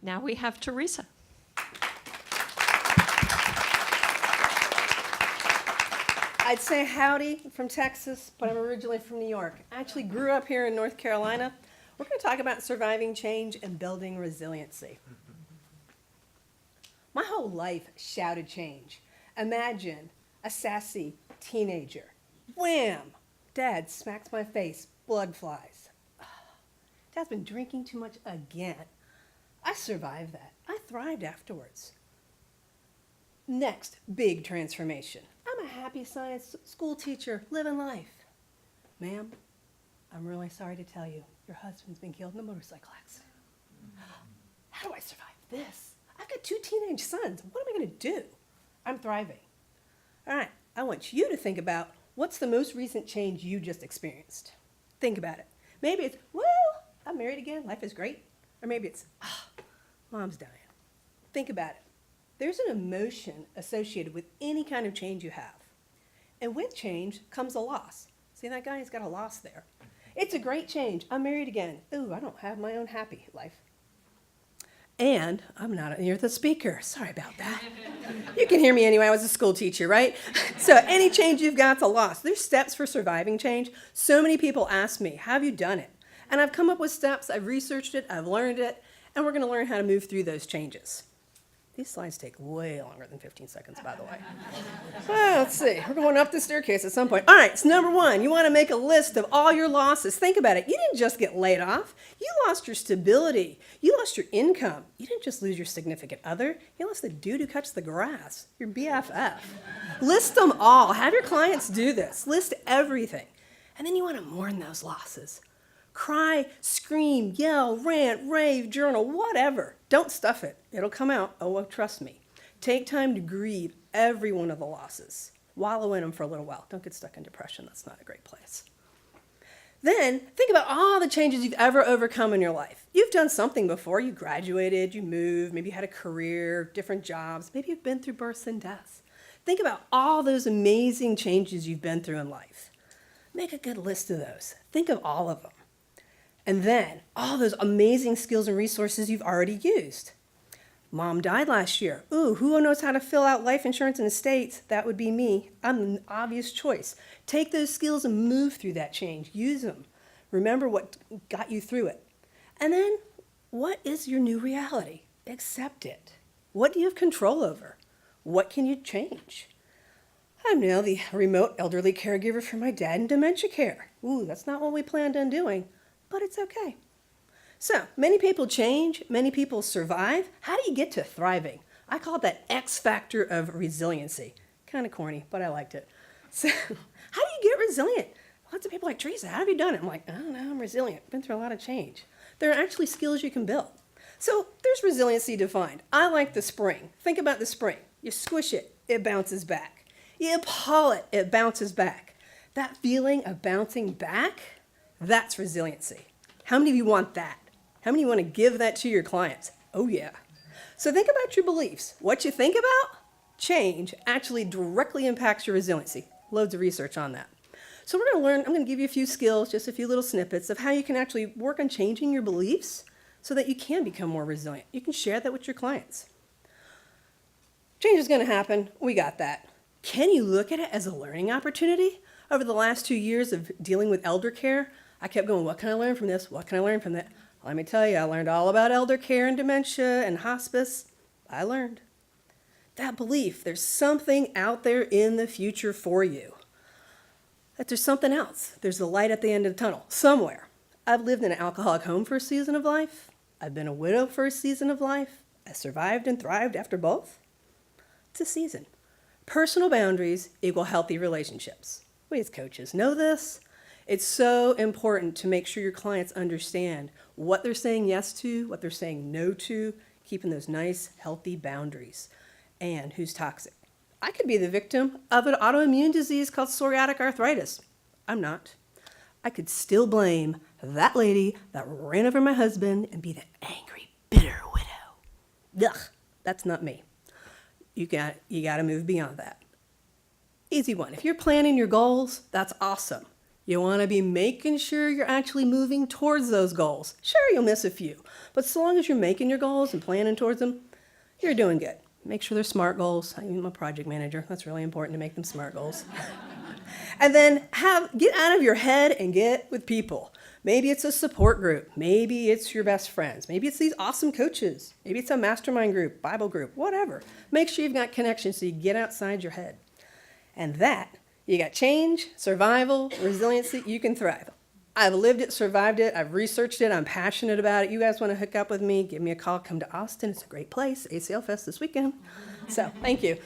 Now we have Teresa. I'd say howdy from Texas, but I'm originally from New York. I actually grew up here in North Carolina. We're going to talk about surviving change and building resiliency. My whole life shouted change. Imagine a sassy teenager. Wham! Dad smacks my face, blood flies. Dad's been drinking too much again. I survived that. I thrived afterwards. Next, big transformation. I'm a happy science school teacher, living life. Ma'am, I'm really sorry to tell you, your husband's been killed in a motorcycle accident. How do I survive this? I've got 2 teenage sons. What am I going to do? I'm thriving. All right, I want you to think about what's the most recent change you just experienced. Think about it. Maybe it's, woo, I'm married again, life is great. Or maybe it's, mom's dying. Think about it. There's an emotion associated with any kind of change you have. And with change comes a loss. See that guy? He's got a loss there. It's a great change. I'm married again. Ooh, I don't have my own happy life. And I'm not near the speaker. Sorry about that. You can hear me anyway. I was a school teacher, right? So any change you've got's a loss. There's steps for surviving change. So many people ask me, how have you done it? And I've come up with steps. I've researched it. I've learned it. And we're going to learn how to move through those changes. These slides take way longer than 15 seconds, by the way. Well, let's see. We're going up the staircase at some point. All right, so number 1, you want to make a list of all your losses. Think about it. You didn't just get laid off. You lost your stability. You lost your income. You didn't just lose your significant other. You lost the dude who cuts the grass, your BFF. List them all. Have your clients do this. List everything. And then you want to mourn those losses. Cry, scream, yell, rant, rave, journal, whatever. Don't stuff it. It'll come out. Oh, well, trust me. Take time to grieve every one of the losses. Wallow in them for a little while. Don't get stuck in depression. That's not a great place. Then think about all the changes you've ever overcome in your life. You've done something before. You graduated, you moved, maybe you had a career, different jobs. Maybe you've been through births and deaths. Think about all those amazing changes you've been through in life. Make a good list of those. Think of all of them. And then all those amazing skills and resources you've already used. Mom died last year. Ooh, who knows how to fill out life insurance and estates? That would be me. I'm an obvious choice. Take those skills and move through that change. Use them. Remember what got you through it. And then, what is your new reality? Accept it. What do you have control over? What can you change? I'm now the remote elderly caregiver for my dad in dementia care. Ooh, that's not what we planned on doing. But it's okay. So, many people change, many people survive. How do you get to thriving? I call it that X factor of resiliency. Kind of corny, but I liked it. So, how do you get resilient? Lots of people are like, Teresa, how have you done it? I'm like, I don't know, I'm resilient. Been through a lot of change. There are actually skills you can build. So, there's resiliency defined. I like the spring. Think about the spring. You squish it, it bounces back. You pull it, it bounces back. That feeling of bouncing back, that's resiliency. How many of you want that? How many of you want to give that to your clients? Oh, yeah. So think about your beliefs. What you think about, change, actually directly impacts your resiliency. Loads of research on that. So we're going to learn, I'm going to give you a few skills, just a few little snippets of how you can actually work on changing your beliefs so that you can become more resilient. You can share that with your clients. Change is going to happen. We got that. Can you look at it as a learning opportunity? Over the last 2 years of dealing with elder care, I kept going, what can I learn from this? What can I learn from that? Let me tell you, I learned all about elder care and dementia and hospice. I learned. That belief, there's something out there in the future for you. That there's something else. There's the light at the end of the tunnel, somewhere. I've lived in an alcoholic home for a season of life. I've been a widow for a season of life. I survived and thrived after both. It's a season. Personal boundaries equal healthy relationships. We as coaches know this. It's so important to make sure your clients understand what they're saying yes to, what they're saying no to, keeping those nice, healthy boundaries, and who's toxic. I could be the victim of an autoimmune disease called psoriatic arthritis. I'm not. I could still blame that lady that ran over my husband and be the angry, bitter widow. Ugh, that's not me. You got to move beyond that. Easy one. If you're planning your goals, that's awesome. You want to be making sure you're actually moving towards those goals. Sure, you'll miss a few, but so long as you're making your goals and planning towards them, you're doing good. Make sure they're SMART goals. I'm a project manager. That's really important to make them SMART goals. And then get out of your head and get with people. Maybe it's a support group. Maybe it's your best friends. Maybe it's these awesome coaches. Maybe it's a mastermind group, Bible group, whatever. Make sure you've got connections so you get outside your head. And that, you got change, survival, resiliency, you can thrive. I've lived it, survived it, I've researched it, I'm passionate about it. You guys want to hook up with me, give me a call, come to Austin. It's a great place, ACL Fest this weekend. So, thank you.